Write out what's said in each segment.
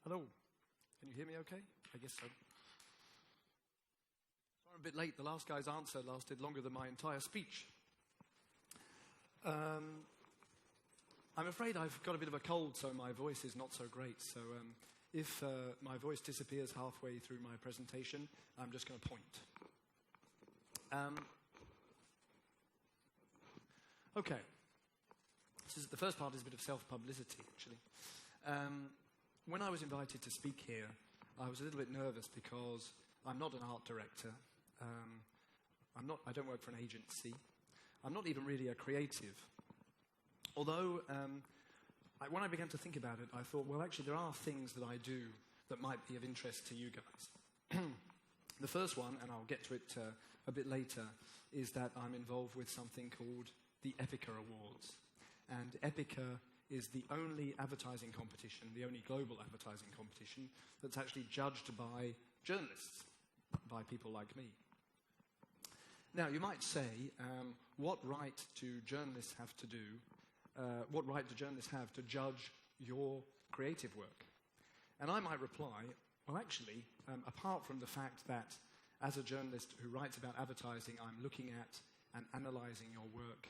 Hello. Can you hear me okay? I guess so. Sorry I'm a bit late. The last guy's answer lasted longer than my entire speech. I'm afraid I've got a bit of a cold, so my voice is not so great. So if my voice disappears halfway through my presentation, I'm just going to point. Okay. The first part is a bit of self-publicity, actually. When I was invited to speak here, I was a little bit nervous because I'm not an art director. I don't work for an agency. I'm not even really a creative. Although, when I began to think about it, I thought, well, actually, there are things that I do that might be of interest to you guys. The first one, and I'll get to it a bit later, is that I'm involved with something called the Epica Awards. And Epica is the only advertising competition, the only global advertising competition, that's actually judged by journalists, by people like me. Now, you might say, what right do journalists have to do, what right do journalists have to judge your creative work? And I might reply, well, actually, apart from the fact that as a journalist who writes about advertising, I'm looking at and analysing your work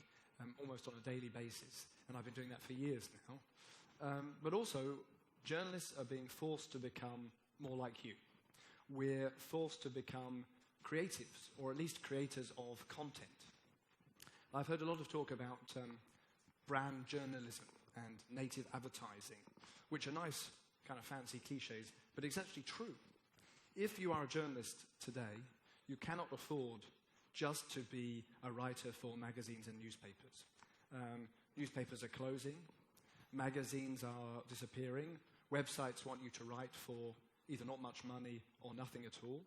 almost on a daily basis, and I've been doing that for years now. But also, journalists are being forced to become more like you. We're forced to become creatives, or at least creators of content. I've heard a lot of talk about brand journalism and native advertising, which are nice, kind of fancy cliches, but it's actually true. If you are a journalist today, you cannot afford just to be a writer for magazines and newspapers. Newspapers are closing, magazines are disappearing, websites want you to write for either not much money or nothing at all.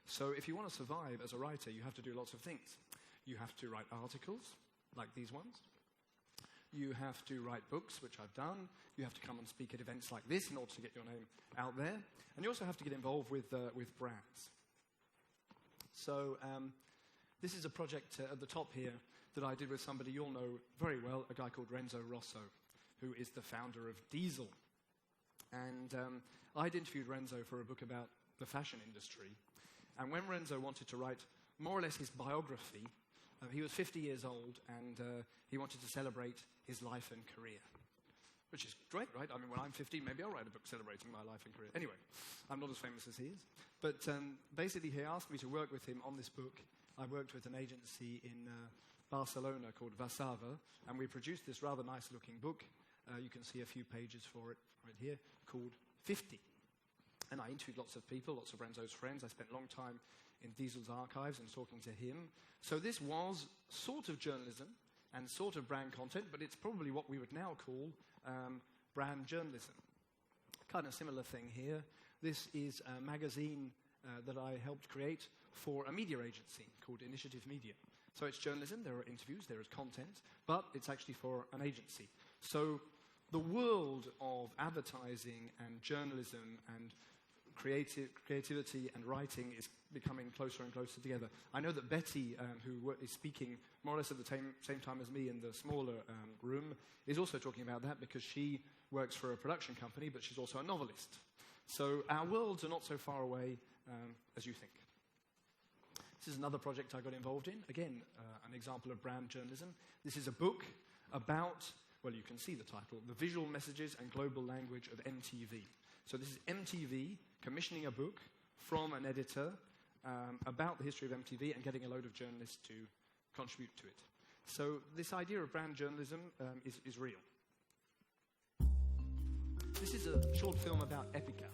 So if you want to survive as a writer, you have to do lots of things. You have to write articles, like these ones. You have to write books, which I've done. You have to come and speak at events like this in order to get your name out there. And you also have to get involved with brands. So this is a project at the top here that I did with somebody you'll know very well, a guy called Renzo Rosso, who is the founder of Diesel. And I'd interviewed Renzo for a book about the fashion industry. And when Renzo wanted to write more or less his biography, he was 50 years old, and he wanted to celebrate his life and career. Which is great, right? I mean, when I'm 15, maybe I'll write a book celebrating my life and career. Anyway, I'm not as famous as he is. But basically, he asked me to work with him on this book. I worked with an agency in Barcelona called Vasava, and we produced this rather nice-looking book. You can see a few pages for it right here, called 50. And I interviewed lots of people, lots of Renzo's friends. I spent a long time in Diesel's archives and talking to him. So this was sort of journalism and sort of brand content, but it's probably what we would now call brand journalism. Kind of similar thing here. This is a magazine that I helped create for a media agency called Initiative Media. So it's journalism, there are interviews, there is content, but it's actually for an agency. So the world of advertising and journalism and creativity and writing is becoming closer and closer together. I know that Betty, who is speaking more or less at the same time as me in the smaller room, is also talking about that because she works for a production company, but she's also a novelist. So our worlds are not so far away as you think. This is another project I got involved in. Again, an example of brand journalism. This is a book about, well, you can see the title, The Visual Messages and Global Language of MTV. So this is MTV commissioning a book from an editor about the history of MTV and getting a load of journalists to contribute to it. So this idea of brand journalism is real. This is a short film about Epica.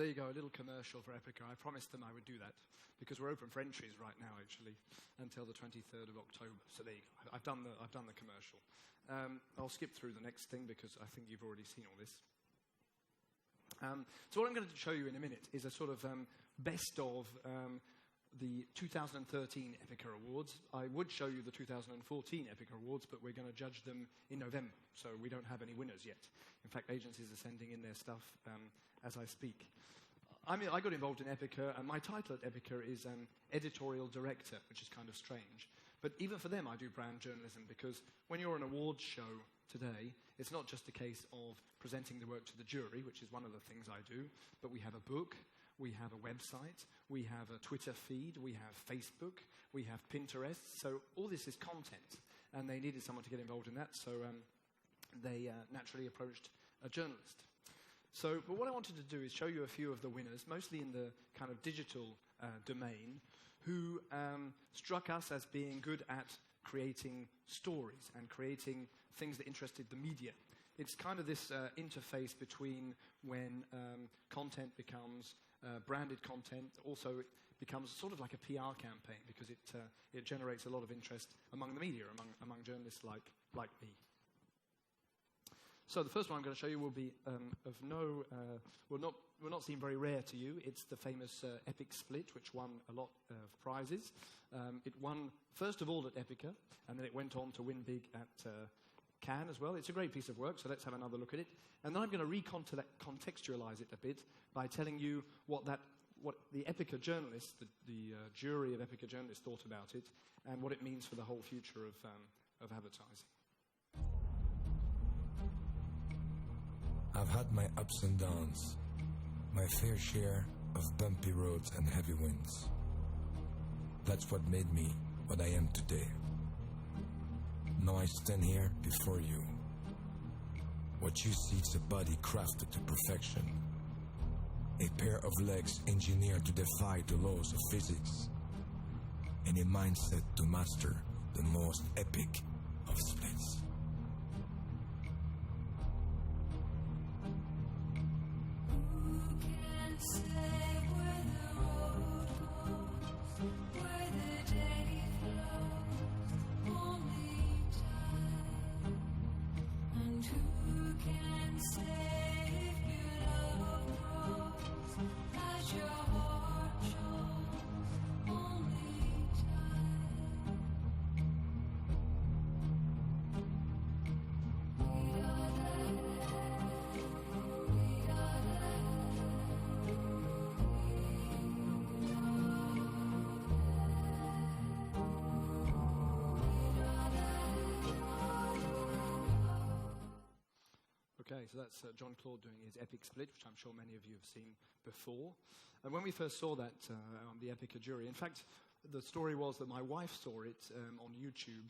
there you go, a little commercial for Epica. I promised them I would do that because we're open for entries right now, actually, until the 23rd of October. So there you go. I've done the commercial. I'll skip through the next thing because I think you've already seen all this. So what I'm going to show you in a minute is a sort of best of the 2013 Epica Awards. I would show you the 2014 Epica Awards, but we're going to judge them in November, so we don't have any winners yet. In fact, agencies are sending in their stuff as I speak. I got involved in Epica, and my title at Epica is editorial director, which is kind of strange. But even for them, I do brand journalism, because when you're an awards show today, it's not just a case of presenting the work to the jury, which is one of the things I do, but we have a book, we have a website, we have a Twitter feed, we have Facebook, we have Pinterest. So all this is content, and they needed someone to get involved in that, so they naturally approached a journalist. So, but what I wanted to do is show you a few of the winners, mostly in the kind of digital domain, who struck us as being good at creating stories and creating things that interested the media. It's kind of this interface between when content becomes branded content, also it becomes sort of like a PR campaign, because it generates a lot of interest among the media, among journalists like me. So the first one I'm going to show you will be will not seem very rare to you. It's the famous Epic Split, which won a lot of prizes. It won first of all at Epica, and then it went on to win big at Cannes as well. It's a great piece of work, so let's have another look at it. And then I'm going to recontextualize it a bit by telling you what the Epica journalists, the jury of Epica journalists, thought about it, and what it means for the whole future of advertising. I've had my ups and downs, my fair share of bumpy roads and heavy winds. That's what made me what I am today. Now I stand here before you. What you see is a body crafted to perfection, a pair of legs engineered to defy the laws of physics, and a mindset to master the most epic of splits. Okay, so that's Jean-Claude doing his Epic Split, which I'm sure many of you have seen before. And when we first saw that on the Epica jury, in fact, the story was that my wife saw it on YouTube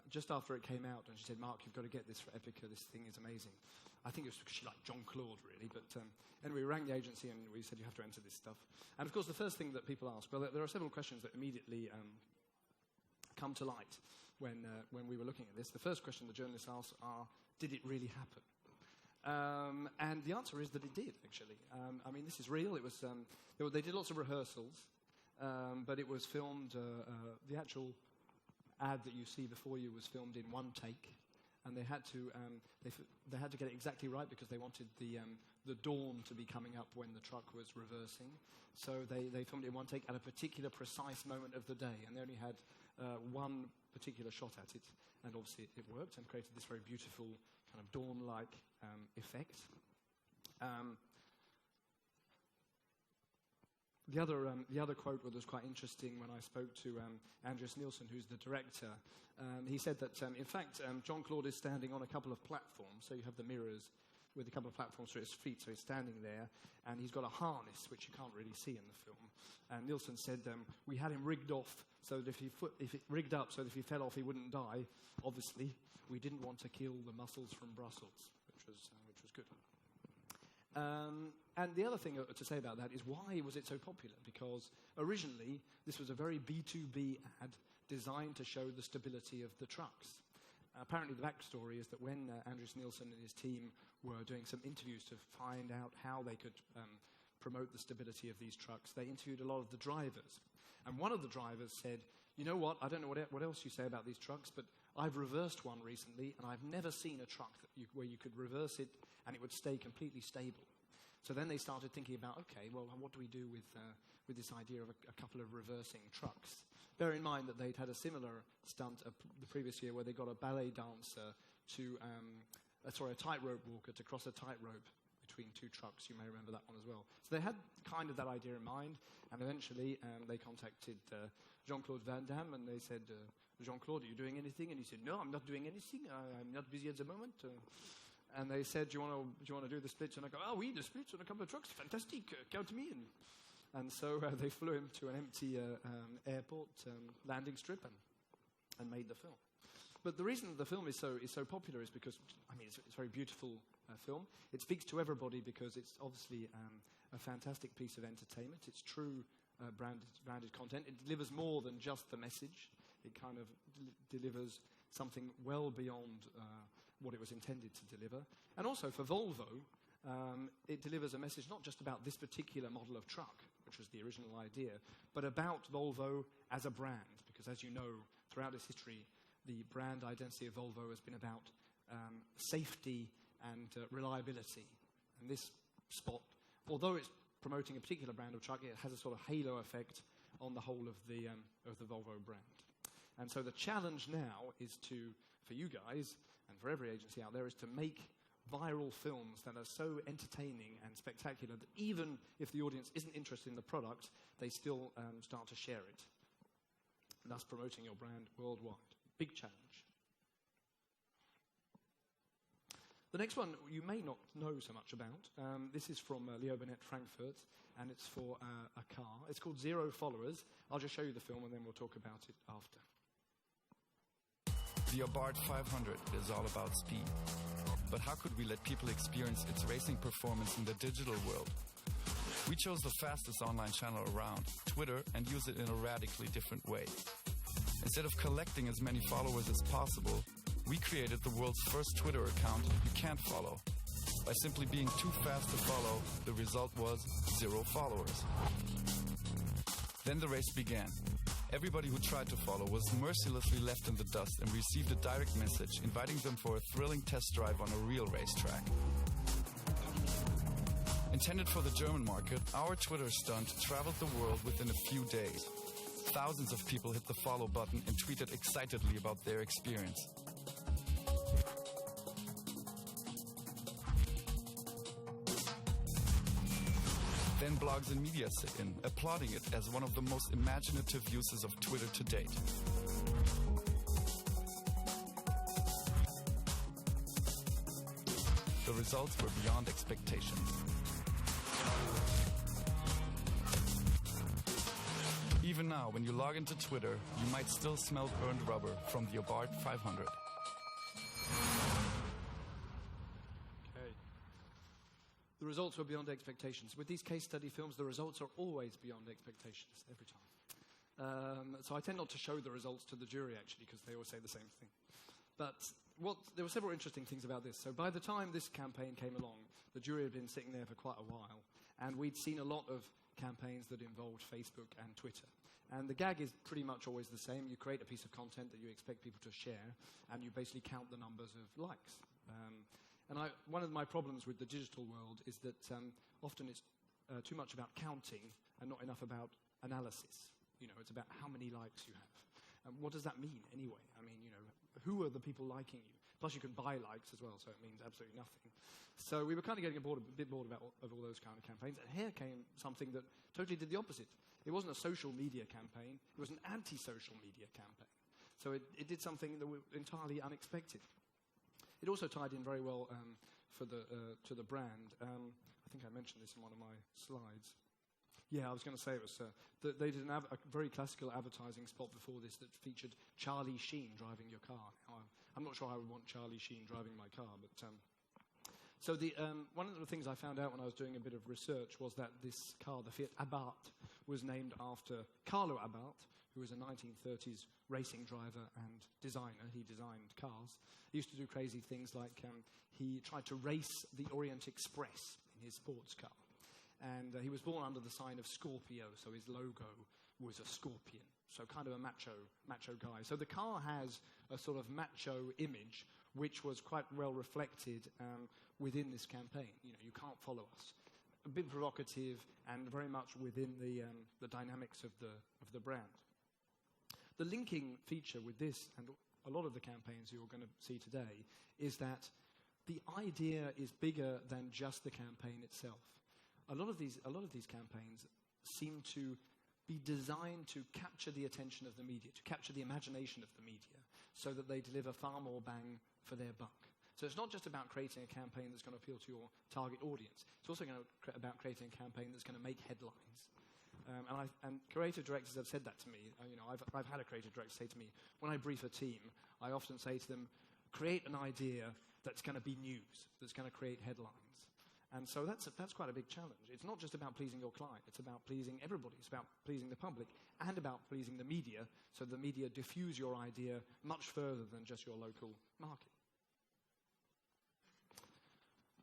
just after it came out, and she said, "Mark, you've got to get this for Epica. This thing is amazing." I think it was because she liked Jean-Claude, really. But anyway, we rang the agency and we said, "You have to enter this stuff." And of course, the first thing that people ask, well, there are several questions that immediately come to light when we were looking at this. The first question the journalists asked are, did it really happen? And the answer is that it did, actually. I mean, this is real. It was they did lots of rehearsals, but it was filmed. The actual ad that you see before you was filmed in one take, and they had to get it exactly right because they wanted the dawn to be coming up when the truck was reversing. So they filmed it in one take at a particular precise moment of the day, and they only had one particular shot at it, and obviously it worked and created this very beautiful kind of dawn-like effect. The other quote was quite interesting when I spoke to Andreas Nielsen, who's the director. He said that, in fact, Jean-Claude is standing on a couple of platforms, so you have the mirrors with a couple of platforms for his feet, so he's standing there, and he's got a harness, which you can't really see in the film. And Nielsen said, we had him rigged off, so that if it rigged up so that if he fell off, he wouldn't die. Obviously, we didn't want to kill the muscles from Brussels, which was good. And the other thing to say about that is, why was it so popular? Because originally, this was a very B2B ad designed to show the stability of the trucks. Apparently, the backstory is that when Andreas Nielsen and his team were doing some interviews to find out how they could promote the stability of these trucks, they interviewed a lot of the drivers. And one of the drivers said, you know what, I don't know what else you say about these trucks, but I've reversed one recently, and I've never seen a truck where you could reverse it and it would stay completely stable. So then they started thinking about, okay, well, what do we do with this idea of a couple of reversing trucks? Bear in mind that they'd had a similar stunt the previous year where they got a ballet dancer a tightrope walker to cross a tightrope between two trucks. You may remember that one as well. So they had kind of that idea in mind, and eventually they contacted Jean-Claude Van Damme, and they said, Jean-Claude, are you doing anything? And he said, no, I'm not doing anything. I'm not busy at the moment. And they said, do you want to do the splits? And I go, oh, oui, the splits on a couple of trucks. Fantastic. Count me in. And so they flew him to an empty airport landing strip and made the film. But the reason the film is so popular is because, I mean, it's a very beautiful film. It speaks to everybody because it's obviously a fantastic piece of entertainment. It's true branded content. It delivers more than just the message. It kind of delivers something well beyond what it was intended to deliver. And also for Volvo, it delivers a message not just about this particular model of truck, which was the original idea, but about Volvo as a brand. Because as you know, throughout its history, the brand identity of Volvo has been about safety and reliability. And this spot, although it's promoting a particular brand of truck, it has a sort of halo effect on the whole of the Volvo brand. And so the challenge now is for you guys, and for every agency out there, is to make viral films that are so entertaining and spectacular that even if the audience isn't interested in the product, they still start to share it, thus promoting your brand worldwide. Big challenge. The next one you may not know so much about. This is from Leo Burnett, Frankfurt, and it's for a car. It's called Zero Followers. I'll just show you the film and then we'll talk about it after. The Abarth 500 is all about speed. But how could we let people experience its racing performance in the digital world? We chose the fastest online channel around, Twitter, and use it in a radically different way. Instead of collecting as many followers as possible, we created the world's first Twitter account you can't follow. By simply being too fast to follow, the result was 0 followers. Then the race began. Everybody who tried to follow was mercilessly left in the dust and received a direct message inviting them for a thrilling test drive on a real racetrack. Intended for the German market, our Twitter stunt traveled the world within a few days. Thousands of people hit the follow button and tweeted excitedly about their experience. Then blogs and media sit in, applauding it as one of the most imaginative uses of Twitter to date. The results were beyond expectations. Even now, when you log into Twitter, you might still smell burned rubber from the Abarth 500. The results were beyond expectations. With these case study films, the results are always beyond expectations, every time. So I tend not to show the results to the jury, actually, because they always say the same thing. But there were several interesting things about this. So by the time this campaign came along, the jury had been sitting there for quite a while, and we'd seen a lot of campaigns that involved Facebook and Twitter. And the gag is pretty much always the same. You create a piece of content that you expect people to share, and you basically count the numbers of likes. One of my problems with the digital world is that often it's too much about counting and not enough about analysis. You know, it's about how many likes you have. What does that mean anyway? I mean, you know, who are the people liking you? Plus you can buy likes as well, so it means absolutely nothing. So we were kind of getting a bit bored of all those kind of campaigns. And here came something that totally did the opposite. It wasn't a social media campaign. It was an anti-social media campaign. So it did something that was entirely unexpected. It also tied in very well to the brand. I think I mentioned this in one of my slides. Yeah, I was going to say it was they did a very classical advertising spot before this that featured Charlie Sheen driving your car. Now, I'm not sure I would want Charlie Sheen driving my car, but so one of the things I found out when I was doing a bit of research was that this car, the Fiat Abarth, was named after Carlo Abarth, who was a 1930s racing driver and designer. He designed cars. He used to do crazy things like he tried to race the Orient Express in his sports car. And he was born under the sign of Scorpio, so his logo was a scorpion. So kind of a macho guy. So the car has a sort of macho image, which was quite well reflected within this campaign. You know, you can't follow us. A bit provocative and very much within the dynamics of the brand. The linking feature with this and a lot of the campaigns you're going to see today is that the idea is bigger than just the campaign itself. A lot of these campaigns seem to be designed to capture the attention of the media, to capture the imagination of the media, so that they deliver far more bang for their buck. So it's not just about creating a campaign that's going to appeal to your target audience. It's also about creating a campaign that's going to make headlines. And creative directors have said that to me. I've had a creative director say to me, when I brief a team, I often say to them, create an idea that's going to be news, that's going to create headlines. And so that's quite a big challenge. It's not just about pleasing your client. It's about pleasing everybody. It's about pleasing the public and about pleasing the media, so the media diffuse your idea much further than just your local market.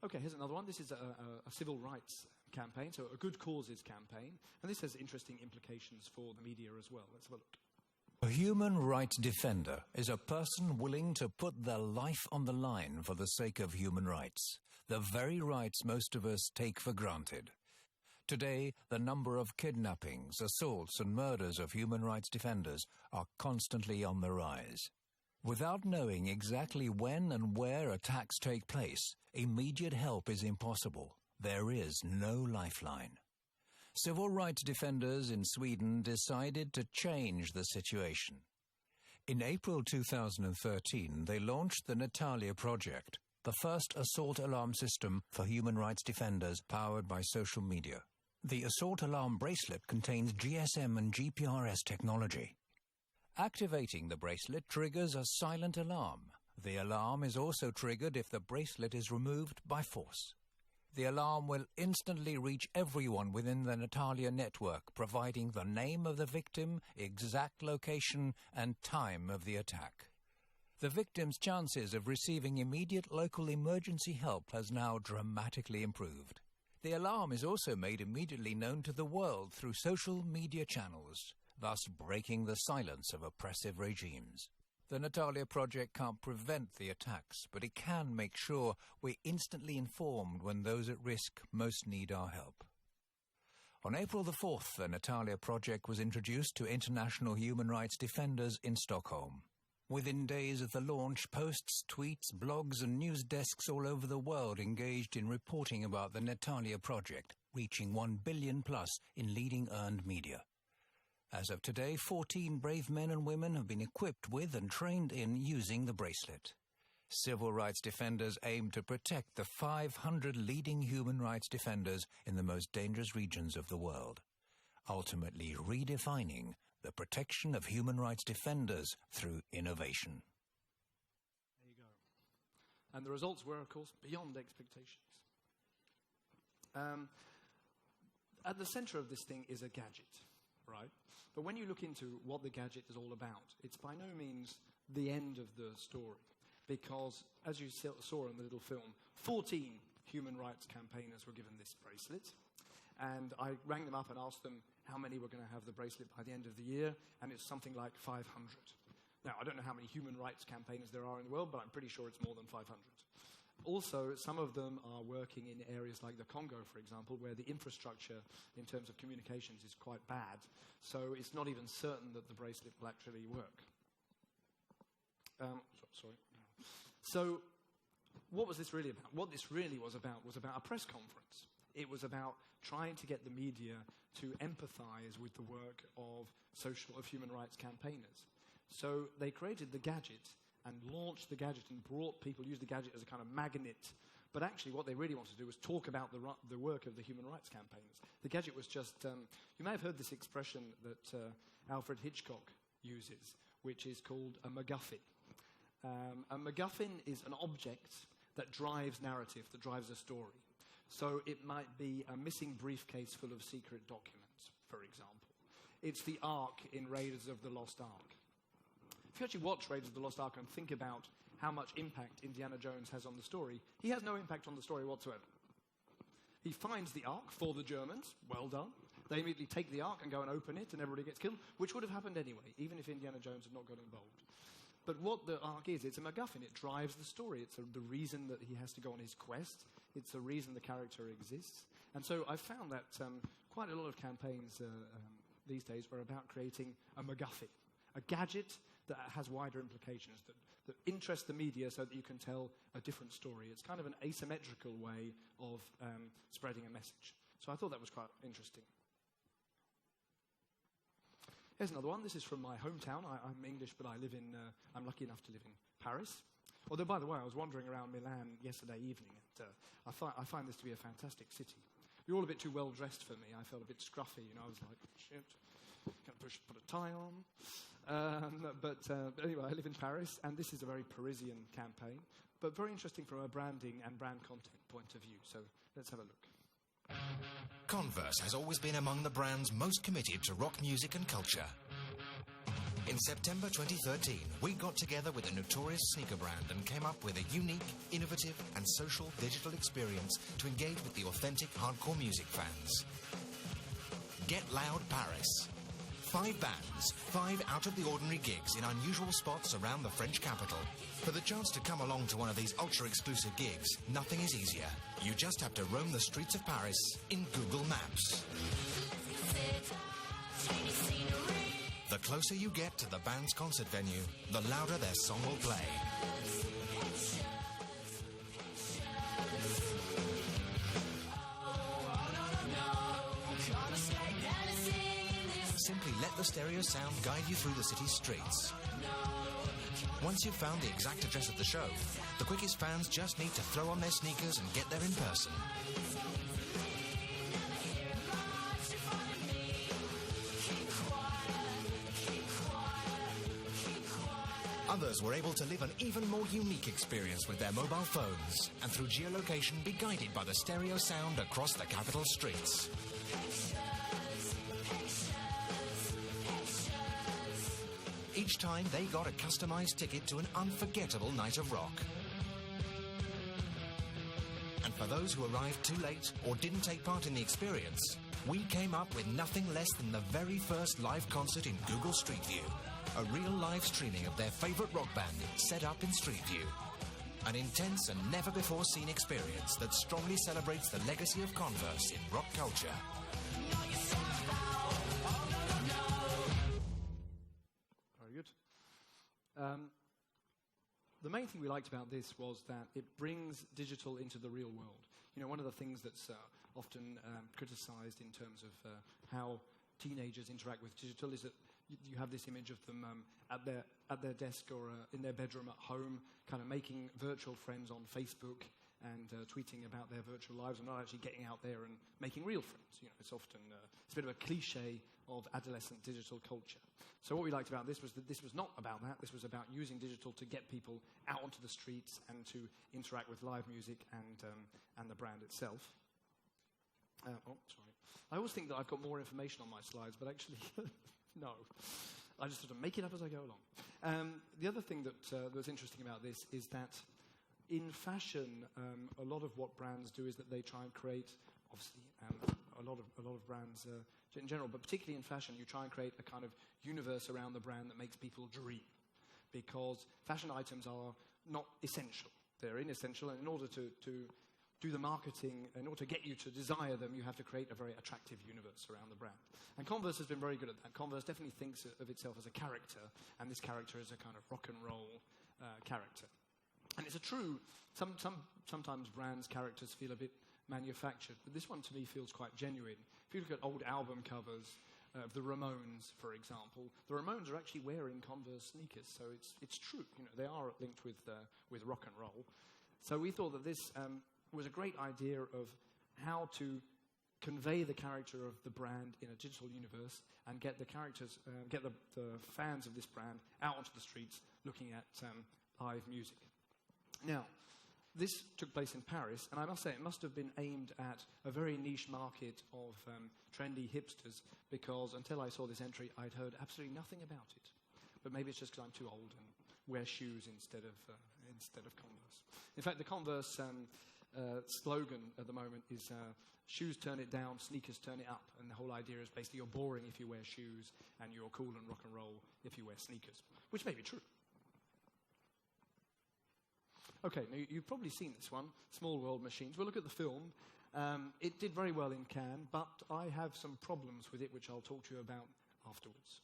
Okay, here's another one. This is a civil rights campaign, so a good causes campaign. And this has interesting implications for the media as well. Let's have a look. A human rights defender is a person willing to put their life on the line for the sake of human rights, the very rights most of us take for granted. Today, the number of kidnappings, assaults, and murders of human rights defenders are constantly on the rise. Without knowing exactly when and where attacks take place, immediate help is impossible. There is no lifeline. Civil rights defenders in Sweden decided to change the situation. In April 2013, they launched the Natalia Project, the first assault alarm system for human rights defenders powered by social media. The assault alarm bracelet contains GSM and GPRS technology. Activating the bracelet triggers a silent alarm. The alarm is also triggered if the bracelet is removed by force. The alarm will instantly reach everyone within the Natalia network, providing the name of the victim, exact location, and time of the attack. The victim's chances of receiving immediate local emergency help has now dramatically improved. The alarm is also made immediately known to the world through social media channels, thus breaking the silence of oppressive regimes. The Natalia Project can't prevent the attacks, but it can make sure we're instantly informed when those at risk most need our help. On April the 4th, the Natalia Project was introduced to international human rights defenders in Stockholm. Within days of the launch, posts, tweets, blogs and news desks all over the world engaged in reporting about the Natalia Project, reaching 1 billion plus in leading earned media. As of today, 14 brave men and women have been equipped with and trained in using the bracelet. Civil rights defenders aim to protect the 500 leading human rights defenders in the most dangerous regions of the world, ultimately redefining the protection of human rights defenders through innovation. There you go. And the results were, of course, beyond expectations. At the center of this thing is a gadget, right? But when you look into what the gadget is all about, it's by no means the end of the story. Because, as you saw in the little film, 14 human rights campaigners were given this bracelet. And I rang them up and asked them how many were going to have the bracelet by the end of the year, and it's something like 500. Now, I don't know how many human rights campaigners there are in the world, but I'm pretty sure it's more than 500. Also, some of them are working in areas like the Congo, for example, where the infrastructure in terms of communications is quite bad. So it's not even certain that the bracelet will actually work. Sorry. So what was this really about? What this really was about a press conference. It was about trying to get the media to empathize with the work of human rights campaigners. So they created the gadget and launched the gadget and used the gadget as a kind of magnet. But actually what they really wanted to do was talk about the work of the human rights campaigners. The gadget was just, you may have heard this expression that Alfred Hitchcock uses, which is called a MacGuffin. A MacGuffin is an object that drives narrative, that drives a story. So it might be a missing briefcase full of secret documents, for example. It's the Ark in Raiders of the Lost Ark. If you actually watch Raiders of the Lost Ark and think about how much impact Indiana Jones has on the story, he has no impact on the story whatsoever. He finds the Ark for the Germans. Well done. They immediately take the Ark and go and open it, and everybody gets killed, which would have happened anyway, even if Indiana Jones had not got involved. But what the Ark is, it's a MacGuffin. It drives the story. It's the reason that he has to go on his quest. It's the reason the character exists. And so I found that quite a lot of campaigns these days are about creating a MacGuffin, a gadget that has wider implications, that interest the media so that you can tell a different story. It's kind of an asymmetrical way of spreading a message. So I thought that was quite interesting. Here's another one. This is from my hometown. I'm English, but I'm lucky enough to live in Paris. Although, by the way, I was wandering around Milan yesterday evening, and I find this to be a fantastic city. You're all a bit too well dressed for me. I felt a bit scruffy, I was like, shit, can I put a tie on? But anyway, I live in Paris, and this is a very Parisian campaign, but very interesting from a branding and brand content point of view. So let's have a look. Converse has always been among the brands most committed to rock music and culture. In September 2013, we got together with a notorious sneaker brand and came up with a unique, innovative and social digital experience to engage with the authentic hardcore music fans. Get Loud Paris. 5 bands, 5 out-of-the-ordinary gigs in unusual spots around the French capital. For the chance to come along to one of these ultra-exclusive gigs, nothing is easier. You just have to roam the streets of Paris in Google Maps. The closer you get to the band's concert venue, the louder their song will play. Simply let the stereo sound guide you through the city's streets. Once you've found the exact address of the show, the quickest fans just need to throw on their sneakers and get there in person. Others were able to live an even more unique experience with their mobile phones and through geolocation be guided by the stereo sound across the capital streets. Each time they got a customized ticket to an unforgettable night of rock. And for those who arrived too late or didn't take part in the experience, we came up with nothing less than the very first live concert in Google Street View. A real live streaming of their favorite rock band set up in Street View. An intense and never-before-seen experience that strongly celebrates the legacy of Converse in rock culture. Very good. The main thing we liked about this was that it brings digital into the real world. One of the things that's often criticized in terms of how teenagers interact with digital is that you have this image of them at their desk or in their bedroom at home, kind of making virtual friends on Facebook and tweeting about their virtual lives and not actually getting out there and making real friends. It's often it's a bit of a cliche of adolescent digital culture. So what we liked about this was that this was not about that. This was about using digital to get people out onto the streets and to interact with live music and the brand itself. Sorry. I always think that I've got more information on my slides, but actually, no. I just sort of make it up as I go along. The other thing that was interesting about this is that in fashion, a lot of what brands do is that they try and create, obviously, a lot of brands in general, but particularly in fashion, you try and create a kind of universe around the brand that makes people dream, because fashion items are not essential. They're inessential, and in order to do the marketing, in order to get you to desire them, you have to create a very attractive universe around the brand. And Converse has been very good at that. Converse definitely thinks of itself as a character, and this character is a kind of rock and roll character. And it's a true, sometimes brands' characters feel a bit manufactured, but this one to me feels quite genuine. If you look at old album covers of the Ramones, for example, the Ramones are actually wearing Converse sneakers, so it's true. They are linked with rock and roll. So we thought that this was a great idea of how to convey the character of the brand in a digital universe and get the characters, get the fans of this brand out onto the streets looking at live music. Now, this took place in Paris, and I must say it must have been aimed at a very niche market of trendy hipsters, because until I saw this entry, I'd heard absolutely nothing about it. But maybe it's just because I'm too old and wear shoes instead of Converse. In fact, the Converse slogan at the moment is shoes turn it down, sneakers turn it up. And the whole idea is basically you're boring if you wear shoes and you're cool and rock and roll if you wear sneakers, which may be true. Okay, now you've probably seen this one, Small World Machines. We'll look at the film. It did very well in Cannes, but I have some problems with it, which I'll talk to you about afterwards.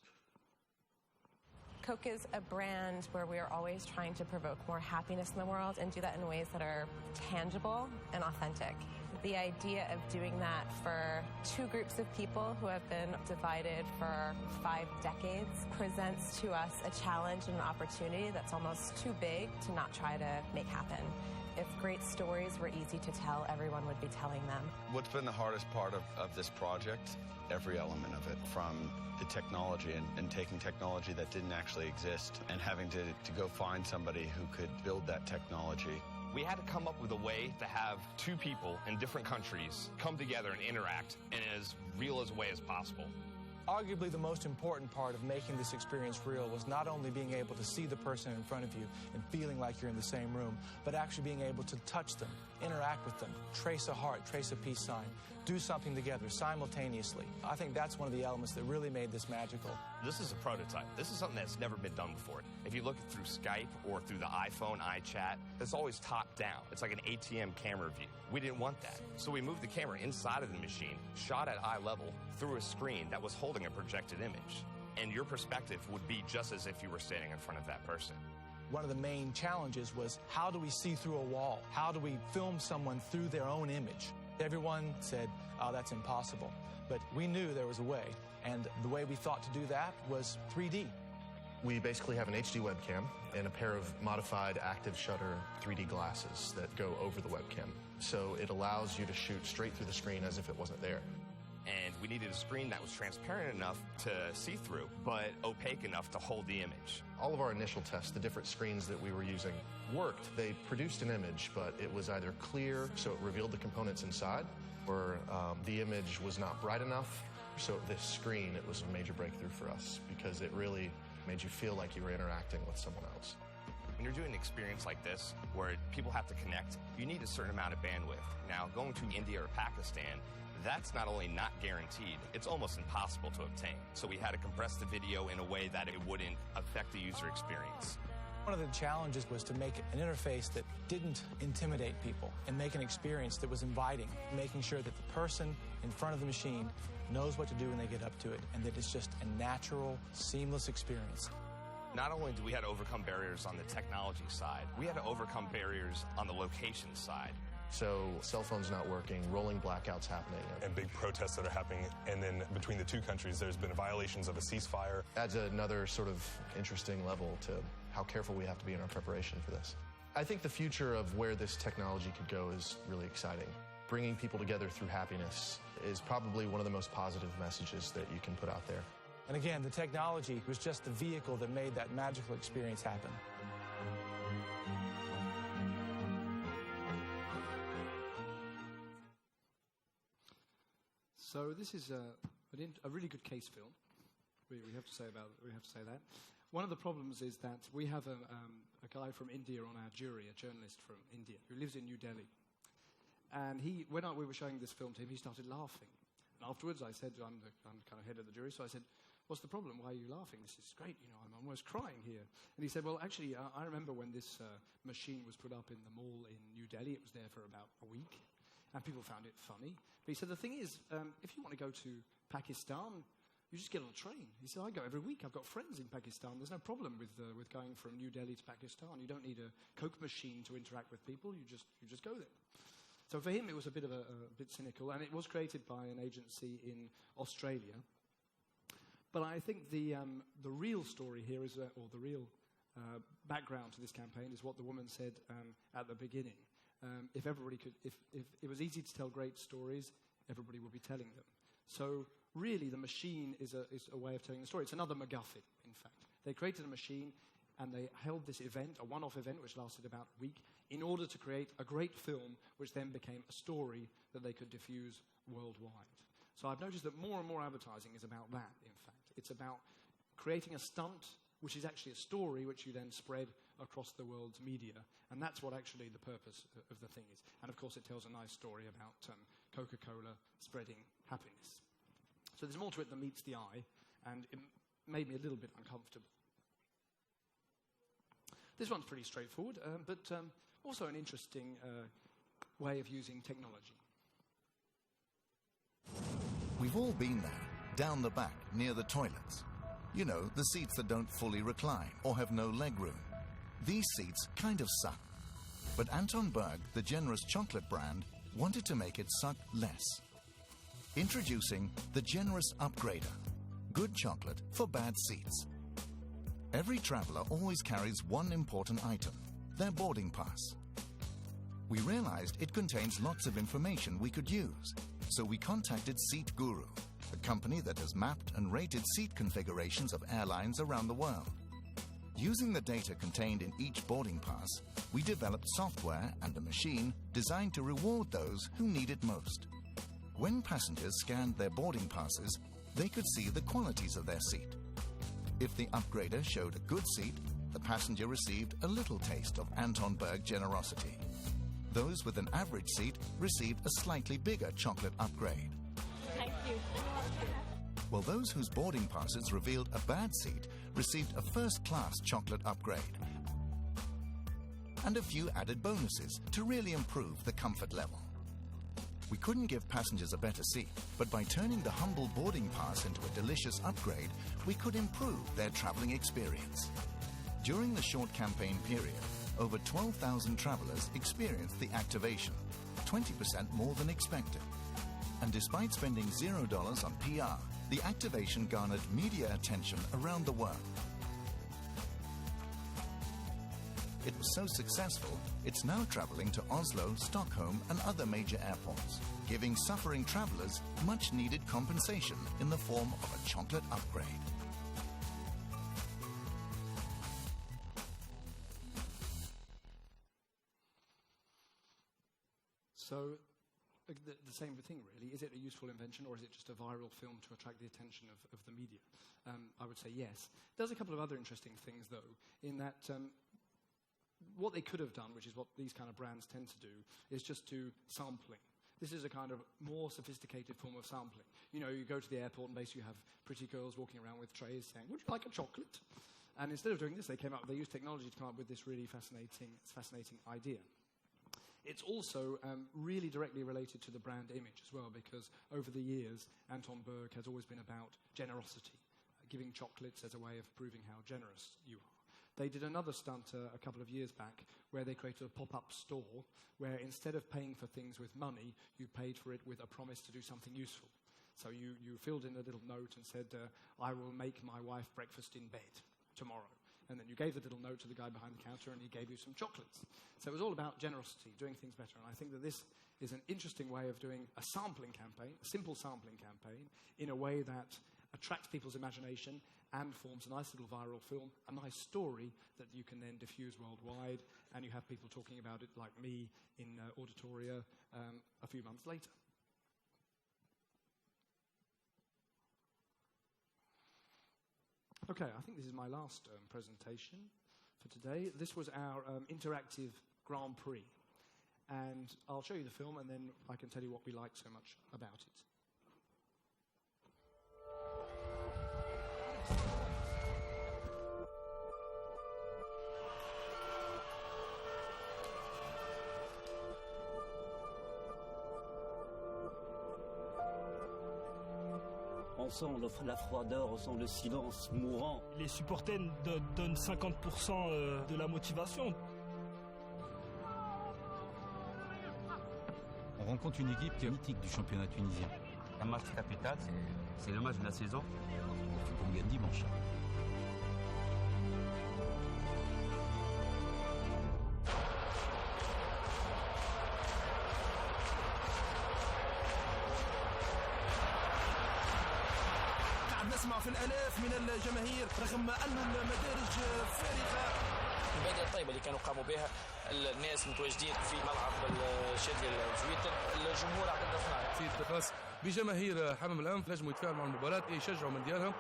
Coke is a brand where we are always trying to provoke more happiness in the world and do that in ways that are tangible and authentic. The idea of doing that for two groups of people who have been divided for 5 decades presents to us a challenge and an opportunity that's almost too big to not try to make happen. If great stories were easy to tell, everyone would be telling them. What's been the hardest part of this project? Every element of it, from the technology and taking technology that didn't actually exist and having to go find somebody who could build that technology. We had to come up with a way to have two people in different countries come together and interact in as real a way as possible. Arguably the most important part of making this experience real was not only being able to see the person in front of you and feeling like you're in the same room, but actually being able to touch them, interact with them, trace a heart, trace a peace sign, do something together simultaneously. I think that's one of the elements that really made this magical. This is a prototype. This is something that's never been done before. If you look through Skype or through the iPhone, iChat, it's always top down. It's like an ATM camera view. We didn't want that. So we moved the camera inside of the machine, shot at eye level through a screen that was holding a projected image. And your perspective would be just as if you were standing in front of that person. One of the main challenges was, how do we see through a wall? How do we film someone through their own image? Everyone said, oh, that's impossible. But we knew there was a way, and the way we thought to do that was 3D. We basically have an HD webcam and a pair of modified active shutter 3D glasses that go over the webcam. So it allows you to shoot straight through the screen as if it wasn't there. And we needed a screen that was transparent enough to see through, but opaque enough to hold the image. All of our initial tests, the different screens that we were using, worked. They produced an image, but it was either clear, so it revealed the components inside, or the image was not bright enough. So this screen, it was a major breakthrough for us because it really made you feel like you were interacting with someone else. When you're doing an experience like this, where people have to connect, you need a certain amount of bandwidth. Now, going to India or Pakistan, that's not only not guaranteed, it's almost impossible to obtain. So we had to compress the video in a way that it wouldn't affect the user experience. One of the challenges was to make an interface that didn't intimidate people and make an experience that was inviting, making sure that the person in front of the machine knows what to do when they get up to it, and that it's just a natural, seamless experience. Not only do we have to overcome barriers on the technology side, we had to overcome barriers on the location side. So cell phones not working, rolling blackouts happening. And big protests that are happening. And then between the two countries, there's been violations of a ceasefire. Adds another sort of interesting level to how careful we have to be in our preparation for this. I think the future of where this technology could go is really exciting. Bringing people together through happiness is probably one of the most positive messages that you can put out there. And again, the technology was just the vehicle that made that magical experience happen. So this is a really good case film. We have to say that. One of the problems is that we have a guy from India on our jury, a journalist from India, who lives in New Delhi. And when we were showing this film to him, he started laughing. And afterwards, I said, I'm kind of head of the jury, so I said, what's the problem? Why are you laughing? This is great, I'm almost crying here. And he said, well, actually, I remember when this machine was put up in the mall in New Delhi. It was there for about a week, and people found it funny. But he said, the thing is, if you want to go to Pakistan, you just get on a train. He said, I go every week. I've got friends in Pakistan. There's no problem with going from New Delhi to Pakistan. You don't need a Coke machine to interact with people. You just go there. So for him, it was a bit cynical, and it was created by an agency in Australia. But I think the real story here is, or the real background to this campaign is what the woman said at the beginning. If it was easy to tell great stories, everybody would be telling them. So really, the machine is a way of telling the story. It's another MacGuffin, in fact. They created a machine, and they held this event, a one-off event, which lasted about a week, in order to create a great film, which then became a story that they could diffuse worldwide. So I've noticed that more and more advertising is about that, in fact. It's about creating a stunt which is actually a story which you then spread across the world's media. And that's what actually the purpose of the thing is. And of course, it tells a nice story about Coca-Cola spreading happiness. So there's more to it than meets the eye, and it made me a little bit uncomfortable. This one's pretty straightforward, but also an interesting way of using technology. We've all been there, down the back, near the toilets. You know, the seats that don't fully recline or have no legroom. These seats kind of suck. But Anton Berg, the generous chocolate brand, wanted to make it suck less. Introducing the Generous Upgrader. Good chocolate for bad seats. Every traveller always carries one important item, their boarding pass. We realized it contains lots of information we could use, so we contacted Seat Guru, a company that has mapped and rated seat configurations of airlines around the world. Using the data contained in each boarding pass, we developed software and a machine designed to reward those who need it most. When passengers scanned their boarding passes, they could see the qualities of their seat. If the upgrader showed a good seat, the passenger received a little taste of Anton Berg generosity. Those with an average seat received a slightly bigger chocolate upgrade. Thank you. While those whose boarding passes revealed a bad seat received a first-class chocolate upgrade. And a few added bonuses to really improve the comfort level. We couldn't give passengers a better seat, but by turning the humble boarding pass into a delicious upgrade, we could improve their travelling experience. During the short campaign period, over 12,000 travellers experienced the activation, 20% more than expected. And despite spending $0 on PR, the activation garnered media attention around the world. It was so successful, it's now travelling to Oslo, Stockholm and other major airports, giving suffering travellers much-needed compensation in the form of a chocolate upgrade. So, the same thing really. Is it a useful invention, or is it just a viral film to attract the attention of the media? I would say yes. It does a couple of other interesting things, though, in that what they could have done, which is what these kind of brands tend to do, is just do sampling. This is a kind of more sophisticated form of sampling. You know, you go to the airport and basically you have pretty girls walking around with trays saying, "Would you like a chocolate?" And instead of doing this, they used technology to come up with this really fascinating idea. It's also really directly related to the brand image as well, because over the years, Anton Berg has always been about generosity, giving chocolates as a way of proving how generous you are. They did another stunt a couple of years back where they created a pop-up store where instead of paying for things with money, you paid for it with a promise to do something useful. So you filled in a little note and said, "I will make my wife breakfast in bed tomorrow." And then you gave the little note to the guy behind the counter and he gave you some chocolates. So it was all about generosity, doing things better. And I think that this is an interesting way of doing a sampling campaign, a simple sampling campaign, in a way that attracts people's imagination and forms a nice little viral film, a nice story that you can then diffuse worldwide, and you have people talking about it like me in auditoria a few months later. Okay, I think this is my last presentation for today. This was our interactive Grand Prix. And I'll show you the film and then I can tell you what we liked so much about it. On sent la froideur, on sent le silence mourant. Les supporters donnent 50% de la motivation. On rencontre une équipe qui est mythique du championnat tunisien. Un match capital, c'est le match de la saison. Il faut qu'on gagne dimanche. نسمع في الآلاف من الجماهير رغم أن المدارج فارغة. البادئة الطيبة اللي كانوا قاموا بها الناس متواجدين في ملعب شادي الجويتر، الجمهور عدد 12. سيد خاص بجماهير حمام الأنف نجموا يتفاعلوا مع المباراة يشجعوا من ديارهم.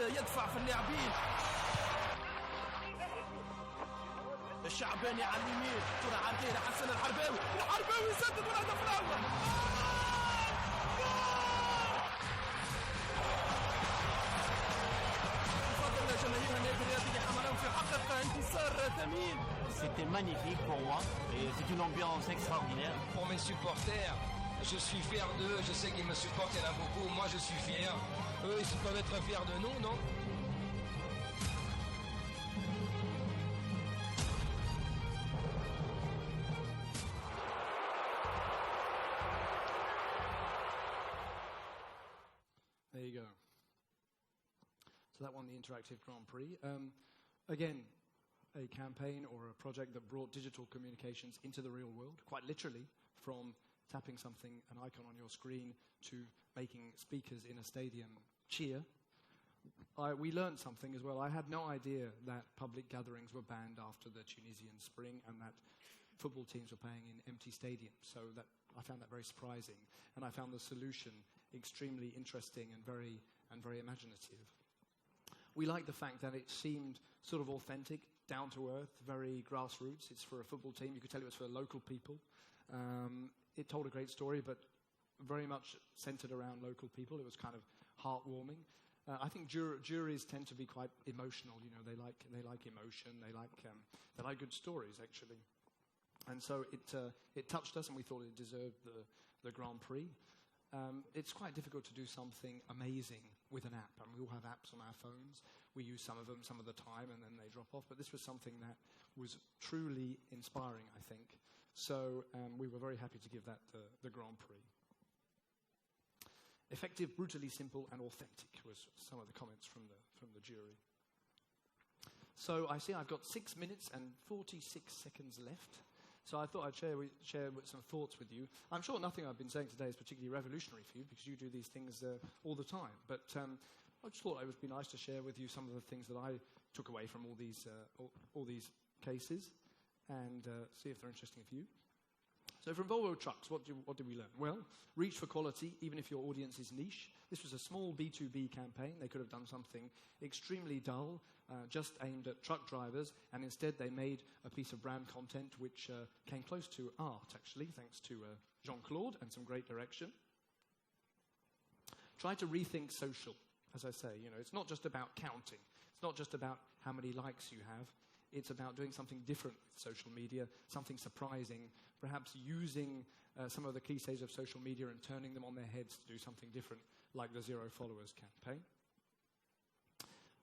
يدفع في اللاعبين. الشعباني على اليمين، كرة عرضية لحسن الحرباوي، الحرباوي يسدد والهدف الأول. بفضل جماهير النادي الرياضي حملهم في حقق انتصار ثمين. C'était magnifique pour moi et c'est une ambiance extraordinaire. Pour mes supporters, je suis fier d'eux, je sais qu'ils me supportent, il y en a beaucoup, moi je suis fier. Eux, ils peuvent être fiers de nous, non? There you go. So that won the Interactive Grand Prix. Again, a campaign or a project that brought digital communications into the real world, quite literally, from tapping something, an icon on your screen, to making speakers in a stadium cheer. We learned something as well. I had no idea that public gatherings were banned after the Tunisian Spring and that football teams were playing in empty stadiums. So that I found that very surprising, and I found the solution extremely interesting and very imaginative. We liked the fact that it seemed sort of authentic, down to earth, very grassroots. It's for a football team. You could tell it was for local people. It told a great story, but very much centered around local people. It was kind of heartwarming. I think juries tend to be quite emotional. You know, they like emotion. They like good stories, actually. And so it touched us, and we thought it deserved the Grand Prix. It's quite difficult to do something amazing with an app. And we all have apps on our phones. We use some of them some of the time, and then they drop off. But this was something that was truly inspiring, I think. So we were very happy to give that the Grand Prix. Effective, brutally simple, and authentic was some of the comments from the jury. So I see I've got 6 minutes and 46 seconds left. So I thought I'd share some thoughts with you. I'm sure nothing I've been saying today is particularly revolutionary for you because you do these things all the time. But I just thought it would be nice to share with you some of the things that I took away from all these cases and see if they're interesting for you. So from Volvo Trucks, what did we learn? Well, reach for quality, even if your audience is niche. This was a small B2B campaign. They could have done something extremely dull, just aimed at truck drivers, and instead they made a piece of brand content which came close to art, actually, thanks to Jean-Claude and some great direction. Try to rethink social, as I say. You know, it's not just about counting. It's not just about how many likes you have. It's about doing something different with social media, something surprising, perhaps using some of the cliches of social media and turning them on their heads to do something different, like the Zero Followers campaign.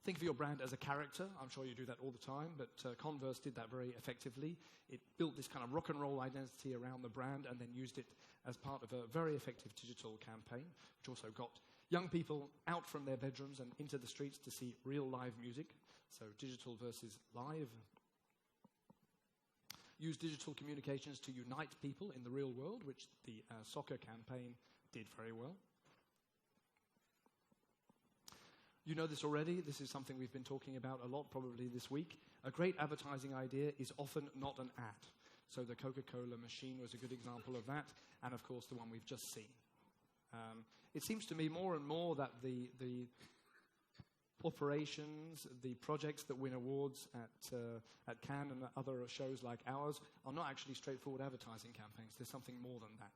Think of your brand as a character. I'm sure you do that all the time, but Converse did that very effectively. It built this kind of rock and roll identity around the brand and then used it as part of a very effective digital campaign, which also got young people out from their bedrooms and into the streets to see real live music. So digital versus live. Use digital communications to unite people in the real world, which the soccer campaign did very well. You know this already. This is something we've been talking about a lot probably this week. A great advertising idea is often not an ad. So the Coca-Cola machine was a good example of that, and of course the one we've just seen. It seems to me more and more that the operations, the projects that win awards at Cannes and other shows like ours are not actually straightforward advertising campaigns. There's something more than that.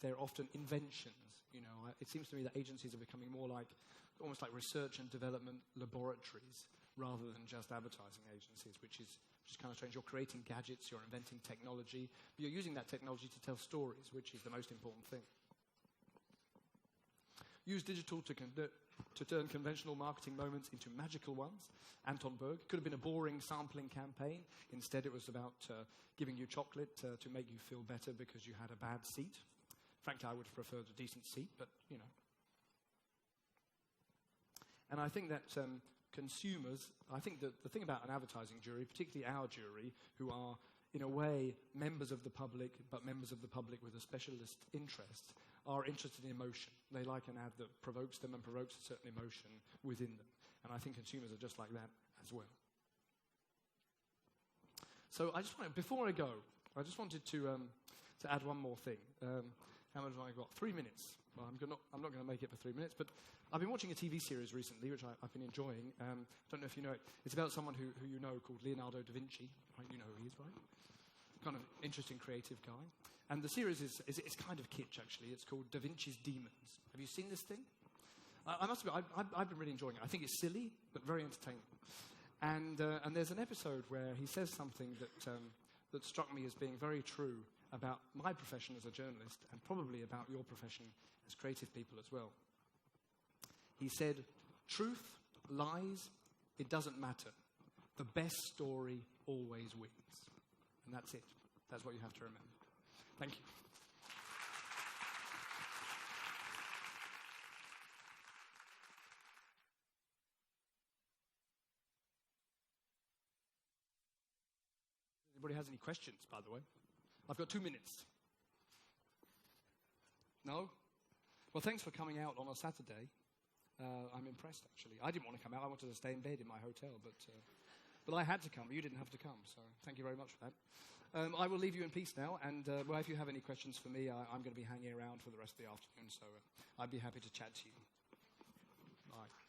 They're often inventions. You know, it seems to me that agencies are becoming more like almost like research and development laboratories rather than just advertising agencies, which is kind of strange. You're creating gadgets, you're inventing technology, but you're using that technology to tell stories, which is the most important thing. Use digital to turn conventional marketing moments into magical ones. Anton Berg. Could have been a boring sampling campaign. Instead, it was about giving you chocolate to make you feel better because you had a bad seat. Frankly, I would have preferred a decent seat, but, you know. And I think that consumers, I think that the thing about an advertising jury, particularly our jury, who are, in a way, members of the public, but members of the public with a specialist interest, are interested in emotion. They like an ad that provokes them and provokes a certain emotion within them. And I think consumers are just like that as well. So I just wanted, before I go, I just wanted to add one more thing. How much have I got? 3 minutes. Well, I'm not going to make it for 3 minutes, but I've been watching a TV series recently, which I've been enjoying. Don't know if you know it. It's about someone who you know called Leonardo da Vinci. Right? You know who he is, right? Kind of interesting, creative guy. And the series is kind of kitsch, actually. It's called Da Vinci's Demons. Have you seen this thing? I must admit, I've been really enjoying it. I think it's silly, but very entertaining. And there's an episode where he says something that struck me as being very true about my profession as a journalist and probably about your profession as creative people as well. He said, truth, lies, it doesn't matter. The best story always wins. And that's it. That's what you have to remember. Thank you. Anybody has any questions, by the way? I've got 2 minutes. No? Well, thanks for coming out on a Saturday. I'm impressed, actually. I didn't want to come out. I wanted to stay in bed in my hotel, but I had to come. You didn't have to come, so thank you very much for that. I will leave you in peace now, and well, if you have any questions for me, I'm going to be hanging around for the rest of the afternoon, so I'd be happy to chat to you. Bye.